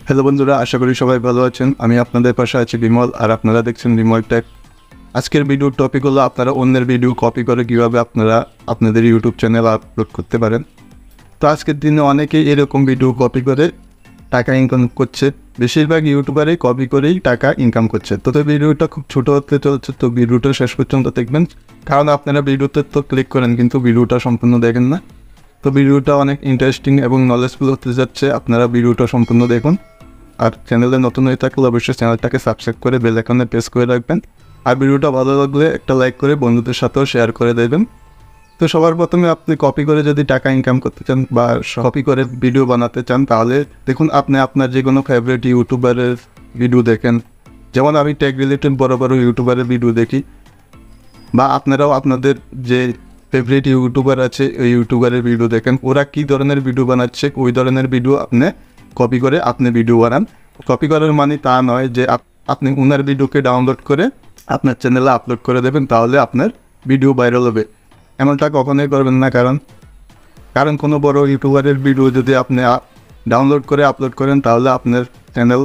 Hello বন্ধুরা, আশা করি সবাই ভালো আছেন। আমি আপনাদের পাশে আছি বিমল, আর আপনারা দেখছেন বিমল টেক। আজকের ভিডিওর টপিক হলো আপনারা অন্যের ভিডিও কপি করে কীভাবে আপনারা আপনাদের ইউটিউব চ্যানেলে আপলোড করতে পারেন। তো আজকের দিনে অনেকেই এরকম ভিডিও কপি করে টাকা ইনকাম করছে। বেশিরভাগ ইউটিউবারই কপি করেই টাকা ইনকাম করছে। তো ভিডিওটা খুব ছোটো হতে চলছে, তো ভিডিওটা শেষ পর্যন্ত দেখবেন, কারণ আপনারা ভিডিওতে তো ক্লিক করেন কিন্তু ভিডিওটা সম্পূর্ণ দেখেন না। তো ভিডিওটা অনেক ইন্টারেস্টিং এবং নলেজফুল হতে যাচ্ছে, আপনারা ভিডিওটা সম্পূর্ণ দেখুন। আর চ্যানেলে নতুন হয়ে থাকলে অবশ্যই চ্যানেলটাকে সাবস্ক্রাইব করে বেল আইকনে প্রেস করে রাখবেন। আর ভিডিওটা ভালো লাগলে একটা লাইক করে বন্ধুদের সাথেও শেয়ার করে দেবেন। তো সবার প্রথমে আপনি কপি করে যদি টাকা ইনকাম করতে চান বা কপি করে ভিডিও বানাতে চান, তাহলে দেখুন আপনি আপনার যে কোনো ফেভারিট ইউটিউবারের ভিডিও দেখেন। যেমন আমি টেক রিলেটেড বড় বড় ইউটিউবারের ভিডিও দেখি, বা আপনারাও আপনাদের যে ফেভারিট ইউটিউবার আছে ওই ইউটিউবারের ভিডিও দেখেন। ওরা কী ধরনের ভিডিও বানাচ্ছে ওই ধরনের ভিডিও আপনি কপি করে আপনি ভিডিও বানান। কপি করার মানে তা নয় যে আপনি ওনার ভিডিওকে ডাউনলোড করে আপনার চ্যানেলে আপলোড করে দেবেন, তাহলে আপনার ভিডিও ভাইরাল হবে। এমনটা কখনোই করবেন না, কারণ কোনো বড় ইউটিউবারের ভিডিও যদি আপনি ডাউনলোড করে আপলোড করেন, তাহলে আপনার চ্যানেল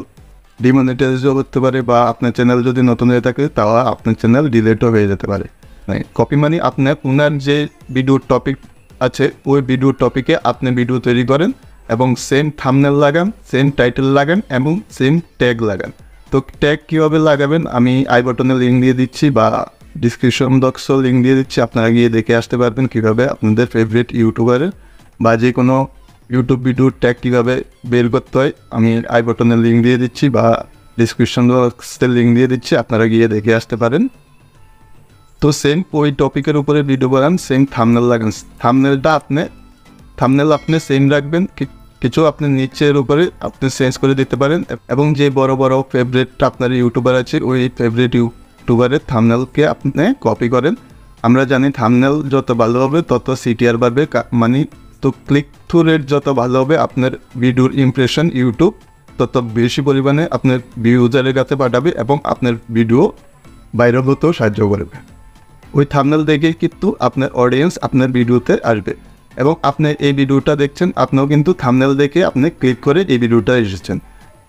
ডিমনিটাইজও করতে পারে, বা আপনার চ্যানেল যদি নতুন হয়ে থাকে তাহলে আপনার চ্যানেল ডিলেটও হয়ে যেতে পারে। কপি মানে আপনার ওনার যে ভিডিওর টপিক আছে ওই ভিডিওর টপিকে আপনি ভিডিও তৈরি করেন এবং সেম থাম্বনেল লাগান, সেম টাইটেল লাগান এবং সেম ট্যাগ লাগান। তো ট্যাগ কীভাবে লাগাবেন আমি আই বাটনে লিঙ্ক দিয়ে দিচ্ছি, বা ডিসক্রিপশন বক্সও লিঙ্ক দিয়ে দিচ্ছি, আপনারা গিয়ে দেখে আসতে পারবেন কীভাবে আপনাদের ফেভারিট ইউটিউবারের বা যে কোনো ইউটিউব ভিডিওর ট্যাগ কীভাবে বের করতে হয়। আমি আই বাটনে লিঙ্ক দিয়ে দিচ্ছি বা ডিসক্রিপশন বক্সের লিঙ্ক দিয়ে দিচ্ছি, আপনারা গিয়ে দেখে আসতে পারেন। তো সেম ওই টপিকের উপরে ভিডিও বানান, সেম থাম্বনেল লাগান। থাম্বনেল আপনি সেম রাখবেন, কিছু আপনি নিচের উপরে আপনি চেঞ্জ করে দিতে পারেন। এবং যে বড় বড় ফেভারিট আপনার ইউটিউবার আছে ওই ফেভারিট ইউটিউবারের থাম্বনেলকে আপনি কপি করেন। আমরা জানি থাম্বনেল যত ভালো হবে তত সিটিআর বাড়বে, মানে তো ক্লিক থ্রু রেট যত ভালো হবে আপনার ভিডিওর ইমপ্রেশন ইউটিউব তত বেশি পরিমাণে আপনার ইউজারের কাছে পাঠাবে এবং আপনার ভিডিও ভাইরাল হতেও সাহায্য করবে। ওই থাম্বনেল দেখেই কিন্তু আপনার অডিয়েন্স আপনার ভিডিওতে আসবে। এবং আপনি এই ভিডিওটা দেখছেন, আপনিও কিন্তু থাম্বনেল দেখে আপনি ক্লিক করে এই ভিডিওটা এসেছেন।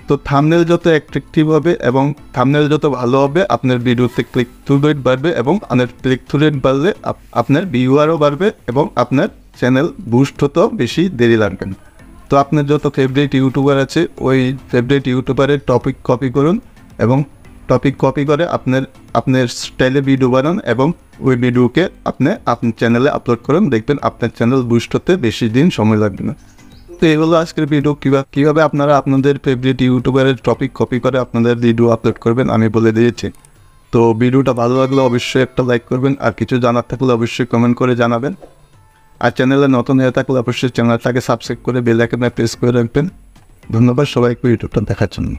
তো থাম্বনেল যত অ্যাট্রাকটিভ হবে এবং থাম্বনেল যত ভালো হবে আপনার ভিডিওতে ক্লিক থ্রু রেট বাড়বে, এবং আপনার ক্লিক থ্রু রেট বাড়লে আপনার ভিউয়ারও বাড়বে এবং আপনার চ্যানেল বুস্ট হতেও বেশি দেরি লাগবে না। তো আপনার যত ফেভারিট ইউটিউবার আছে ওই ফেভারিট ইউটিউবারের টপিক কপি করুন এবং টপিক কপি করে আপনার স্টাইলে ভিডিও বানান এবং ওই ভিডিওকে আপনার চ্যানেলে আপলোড করুন। দেখবেন আপনার চ্যানেল বুস্ট হতে বেশি দিন সময় লাগবে না। তো এই হলো আজকের ভিডিও, কীভাবে আপনারা আপনাদের ফেভারিট ইউটিউবারের টপিক কপি করে আপনাদের ভিডিও আপলোড করবেন আমি বলে দিয়েছি। তো ভিডিওটা ভালো লাগলে অবশ্যই একটা লাইক করবেন, আর কিছু জানার থাকলে অবশ্যই কমেন্ট করে জানাবেন। আর চ্যানেলে নতুন হয়ে থাকলে অবশ্যই চ্যানেলটাকে সাবস্ক্রাইব করে বেল আইকনে প্রেস করে রাখবেন। ধন্যবাদ সবাইকে ভিডিওটা দেখার জন্য।